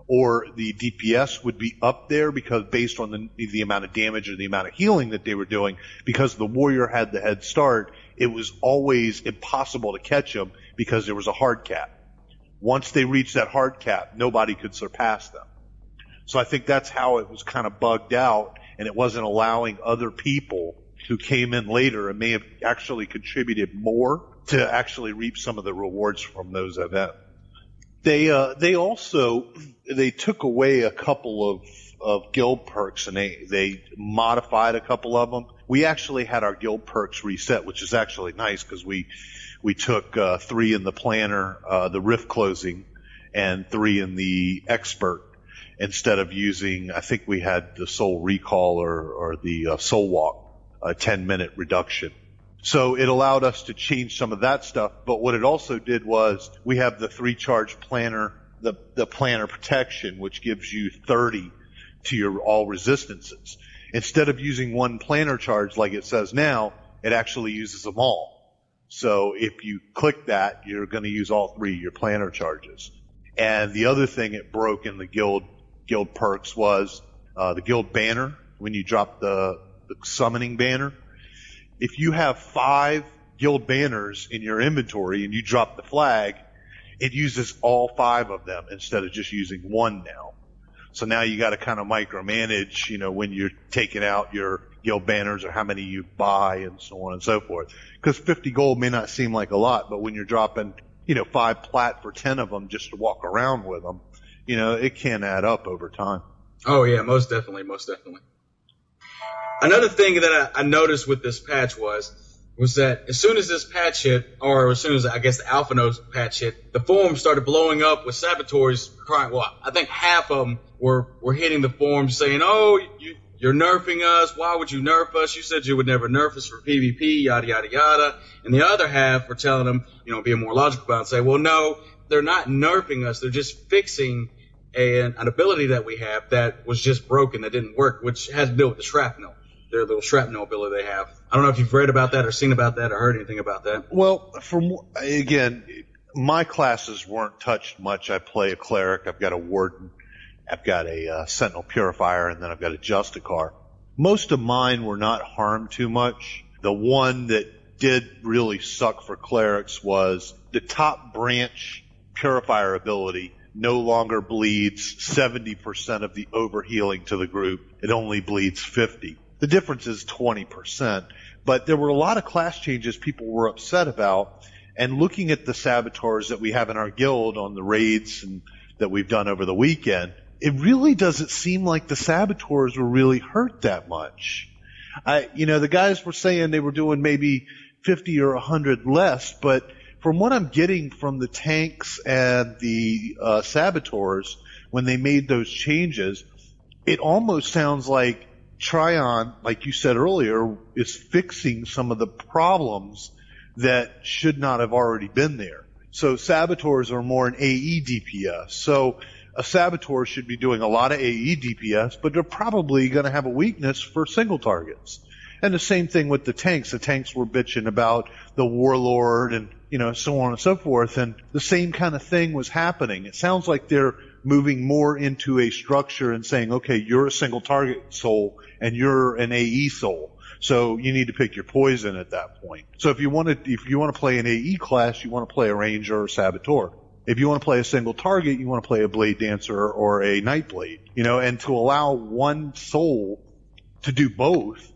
or the DPS would be up there because based on the amount of damage or the amount of healing that they were doing, because the warrior had the head start, it was always impossible to catch them because there was a hard cap. Once they reached that hard cap, nobody could surpass them. So I think that's how it was kind of bugged out, and it wasn't allowing other people who came in later and may have actually contributed more to actually reap some of the rewards from those events. They took away a couple of guild perks, and they modified a couple of them. We actually had our guild perks reset, which is actually nice because we took 3 in the planner, the rift closing, and 3 in the expert, instead of using, I think we had the soul recall or the soul walk, a 10-minute reduction. So it allowed us to change some of that stuff, but what it also did was we have the 3-charge planner, the planner protection, which gives you 30 to your all resistances. Instead of using 1 planner charge like it says now, it actually uses them all. So if you click that, you're going to use all 3 of your planner charges. And the other thing it broke in the guild perks was the guild banner. When you drop the summoning banner, if you have 5 guild banners in your inventory and you drop the flag, it uses all 5 of them instead of just using 1 now. So now you got to kind of micromanage, when you're taking out your guild banners or how many you buy and so on and so forth. Because 50 gold may not seem like a lot, but when you're dropping, 5 plat for 10 of them just to walk around with them, it can add up over time. Oh yeah, most definitely. Another thing that I noticed with this patch was that as soon as this patch hit, or as soon as I guess the Alpha Node patch hit, the forums started blowing up with saboteurs crying. Well, I think half of them were hitting the forums saying, "Oh, you're nerfing us. Why would you nerf us? You said you would never nerf us for PvP, yada yada yada." And the other half were telling them, being more logical about it, say, "Well, no, they're not nerfing us. They're just fixing an ability that we have that was just broken, that didn't work, which has to do with the shrapnel." Their little shrapnel ability they have. I don't know if you've read about that or seen about that or heard anything about that. Well, again, my classes weren't touched much. I play a cleric, I've got a warden, I've got a sentinel purifier, and then I've got a justicar. Most of mine were not harmed too much. The one that did really suck for clerics was the top branch purifier ability no longer bleeds 70% of the overhealing to the group. It only bleeds 50%. The difference is 20%, but there were a lot of class changes people were upset about, and looking at the saboteurs that we have in our guild on the raids and that we've done over the weekend, it really doesn't seem like the saboteurs were really hurt that much. The guys were saying they were doing maybe 50 or 100 less, but from what I'm getting from the tanks and the saboteurs, when they made those changes, it almost sounds like Trion, like you said earlier, is fixing some of the problems that should not have already been there. So saboteurs are more an AE DPS. So a saboteur should be doing a lot of AE DPS, but they're probably going to have a weakness for single targets. And the same thing with the tanks. The tanks were bitching about the warlord and, so on and so forth. And the same kind of thing was happening. It sounds like they're moving more into a structure and saying, okay, you're a single target soul and you're an AE soul. So you need to pick your poison at that point. So if you want to play an AE class, you want to play a ranger or a saboteur. If you want to play a single target, you want to play a blade dancer or a nightblade. And to allow one soul to do both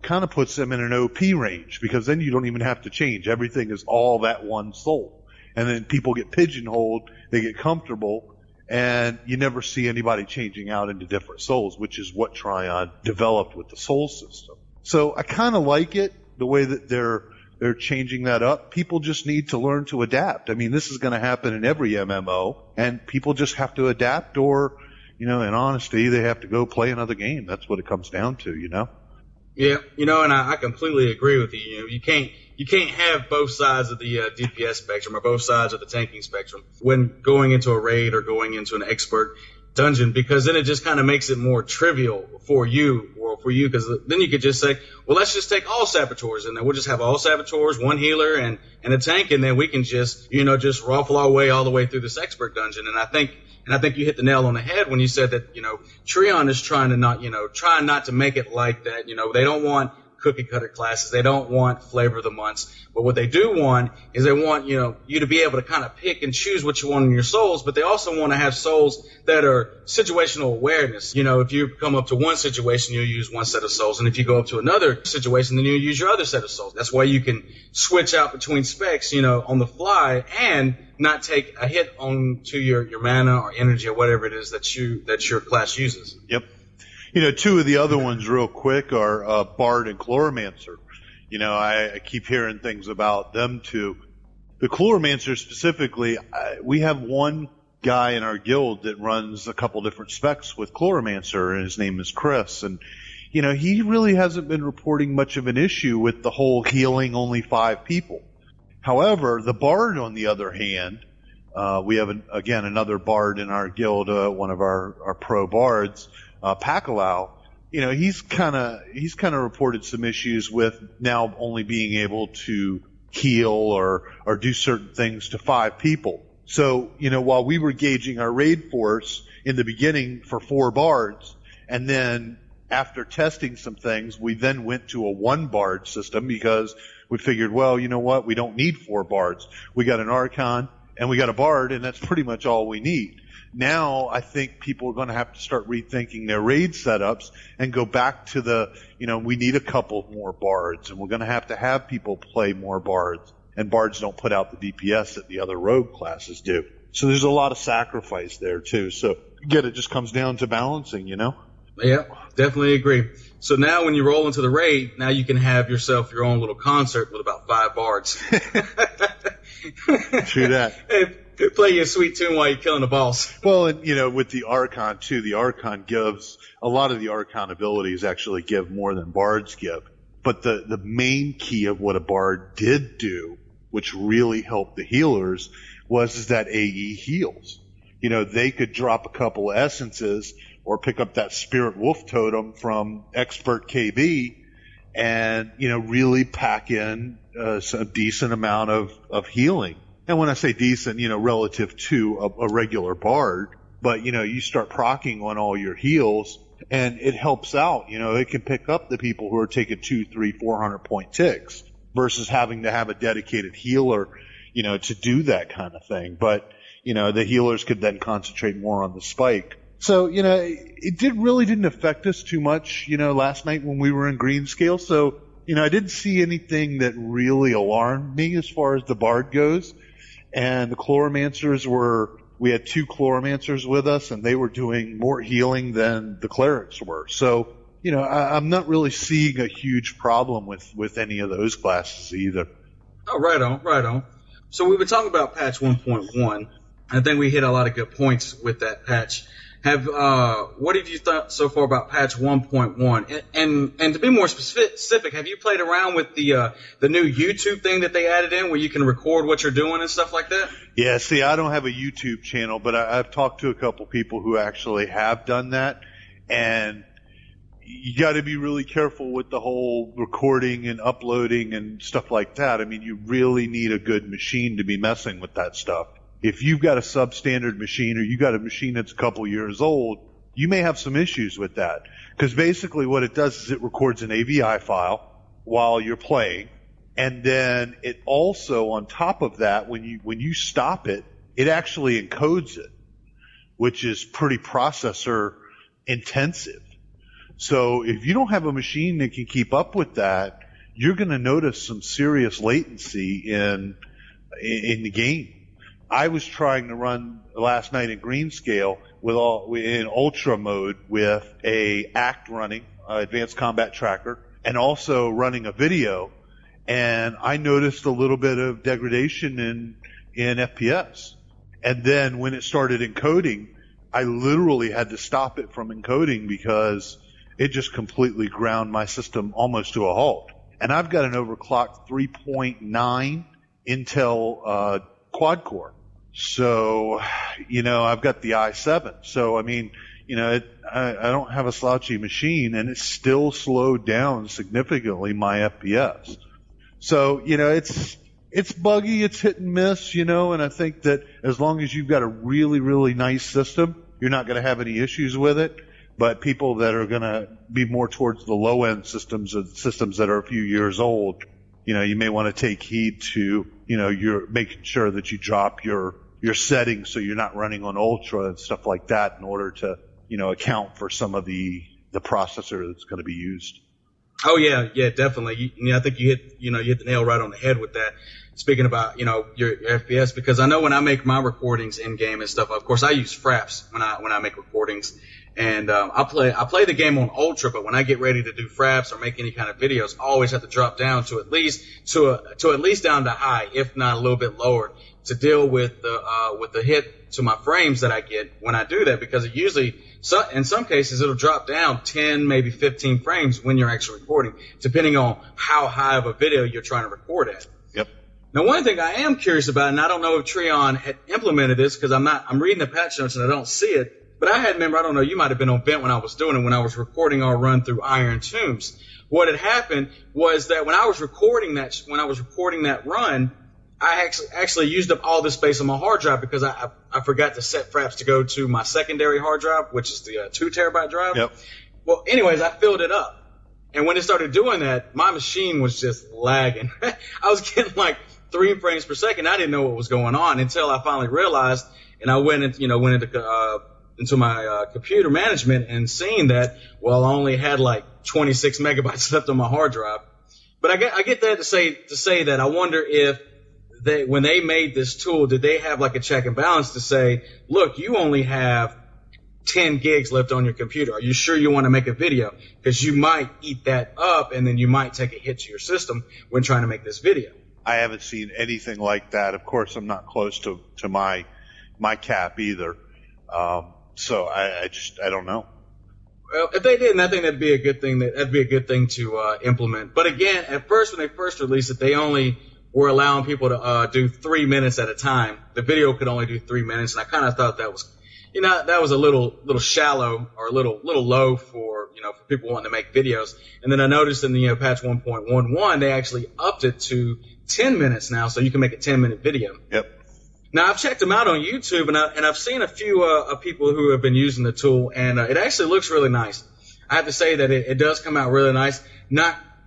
kind of puts them in an OP range, because then you don't even have to change. Everything is all that one soul. And then people get pigeonholed, they get comfortable, and you never see anybody changing out into different souls, which is what Trion developed with the soul system. So I kind of like it, the way that they're changing that up. People just need to learn to adapt. I mean, this is going to happen in every MMO, and people just have to adapt, or, in honesty, they have to go play another game. That's what it comes down to, Yeah, and I completely agree with you. You can't have both sides of the DPS spectrum or both sides of the tanking spectrum when going into a raid or going into an expert dungeon, because then it just kind of makes it more trivial for you or for you, because then you could just say, well, let's just take all saboteurs, and then we'll just have all saboteurs, one healer, and a tank, and then we can just, just rifle our way all the way through this expert dungeon. And I think you hit the nail on the head when you said that, Trion is trying not to make it like that. They don't want cookie cutter classes. They don't want flavor of the months. But what they do want is they want, you to be able to kind of pick and choose what you want in your souls, but they also want to have souls that are situational awareness. If you come up to one situation, you'll use one set of souls. And if you go up to another situation, then you'll use your other set of souls. That's why you can switch out between specs, on the fly, and not take a hit on to your mana or energy or whatever it is that your class uses. Yep. Two of the other ones real quick are Bard and Chloromancer. I keep hearing things about them too. The Chloromancer specifically, we have one guy in our guild that runs a couple different specs with Chloromancer, and his name is Chris. And, he really hasn't been reporting much of an issue with the whole healing only 5 people. However, the Bard, on the other hand, we have, another Bard in our guild, one of our pro Bards, Pakalau, he's kind of reported some issues with now only being able to heal or do certain things to 5 people. So, while we were gauging our raid force in the beginning for 4 bards, and then after testing some things, we then went to a 1 bard system because we figured, well, you know what? We don't need 4 bards. We got an Archon and we got a bard, and that's pretty much all we need. Now, I think people are going to have to start rethinking their raid setups and go back to we need a couple more bards, and we're going to have people play more bards. And bards don't put out the DPS that the other rogue classes do. So there's a lot of sacrifice there, too. So, again, it just comes down to balancing, Yeah, definitely agree. So now when you roll into the raid, now you can have yourself your own little concert with about 5 bards. True that. Play your sweet tune while you're killing the boss. Well, and, with the Archon, too, the Archon a lot of the Archon abilities actually give more than bards give. But the main key of what a bard did do, which really helped the healers, was that AE heals. They could drop a couple of essences or pick up that Spirit Wolf Totem from Expert KB and, really pack in a decent amount of healing. And when I say decent, relative to a regular bard, but, you start proccing on all your heals, and it helps out. It can pick up the people who are taking 200, 300, 400 point ticks versus having to have a dedicated healer, to do that kind of thing. But, the healers could then concentrate more on the spike. So, it really didn't affect us too much, last night when we were in Greenscale. So, I didn't see anything that really alarmed me as far as the bard goes. And the Chloromancers we had 2 Chloromancers with us, and they were doing more healing than the clerics were. So, I'm not really seeing a huge problem with any of those classes either. Oh, right on. So we were talking about patch 1.1. I think we hit a lot of good points with that patch. What have you thought so far about patch 1.1? And to be more specific, have you played around with the new YouTube thing that they added in where you can record what you're doing and stuff like that? Yeah, see, I don't have a YouTube channel, but I've talked to a couple people who actually have done that, and you got to be really careful with the whole recording and uploading and stuff like that. I mean, you really need a good machine to be messing with that stuff. If you've got a substandard machine or you got a machine that's a couple years old, you may have some issues with that. Because basically what it does is it records an AVI file while you're playing, and then it also, on top of that, when you stop it, it actually encodes it, which is pretty processor intensive. So if you don't have a machine that can keep up with that, you're going to notice some serious latency in the game. I was trying to run last night in Greenscale in ultra mode with a ACT running, advanced combat tracker, and also running a video, and I noticed a little bit of degradation in FPS. And then when it started encoding, I literally had to stop it from encoding because it just completely ground my system almost to a halt. And I've got an overclocked 3.9 Intel quad core. So, I've got the i7. So, I mean, I don't have a slouchy machine, and it still slowed down significantly my FPS. So, it's buggy, it's hit and miss, and I think that as long as you've got a really, really nice system, you're not going to have any issues with it. But people that are going to be more towards the low end systems, or systems that are a few years old, you may want to take heed to, you're making sure that you drop your settings so you're not running on ultra and stuff like that in order to, account for some of the processor that's going to be used. Oh yeah, definitely. I think you hit the nail right on the head with that. Speaking about, your FPS, because I know when I make my recordings in game and stuff, of course I use Fraps when I make recordings, and I play the game on ultra, but when I get ready to do Fraps or make any kind of videos, I always have to drop down to at least down to high, if not a little bit lower, to deal with the hit to my frames that I get when I do that, because it usually, in some cases, it'll drop down 10, maybe 15 frames when you're actually recording, depending on how high of a video you're trying to record at. Yep. Now, one thing I am curious about, and I don't know if Trion had implemented this, because I'm reading the patch notes and I don't see it, but I don't know, you might have been on vent when I was doing it, when I was recording our run through Iron Tombs. What had happened was that when I was recording that run, I actually used up all the space on my hard drive, because I forgot to set Fraps to go to my secondary hard drive, which is the 2 terabyte drive. Yep. Well, anyways, I filled it up. And when it started doing that, my machine was just lagging. I was getting like 3 frames per second. I didn't know what was going on until I finally realized, and I went into my computer management and seeing that, well, I only had like 26 megabytes left on my hard drive. But I get that to say that I wonder if when they made this tool, did they have like a check and balance to say, look, you only have 10 gigs left on your computer. Are you sure you want to make a video? Because you might eat that up, and then you might take a hit to your system when trying to make this video. I haven't seen anything like that. Of course, I'm not close to my cap either. So I don't know. Well, if they didn't, I think that'd be a good thing. That'd be a good thing to implement. But again, at first, when they first released it, they only were allowing people to do 3 minutes at a time. The video could only do 3 minutes, and I kind of thought that was, that was a little shallow, or a little low for people wanting to make videos. And then I noticed in the patch 1.11, they actually upped it to 10 minutes now, so you can make a 10-minute video. Yep. Now, I've checked them out on YouTube, and I've seen a few people who have been using the tool, and it actually looks really nice. I have to say that it does come out really nice.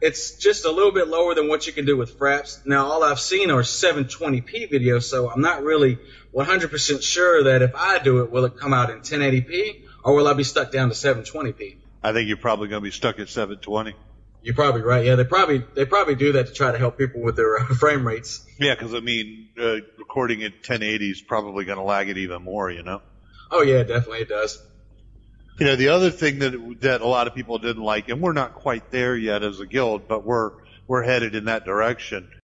It's just a little bit lower than what you can do with Fraps. Now, all I've seen are 720p videos, so I'm not really 100% sure that if I do it, will it come out in 1080p, or will I be stuck down to 720p? I think you're probably going to be stuck at 720. You're probably right. Yeah, they probably do that to try to help people with their frame rates. Yeah, because recording at 1080 is probably going to lag it even more. Oh yeah, definitely it does. The other thing that a lot of people didn't like, and we're not quite there yet as a guild, but we're headed in that direction,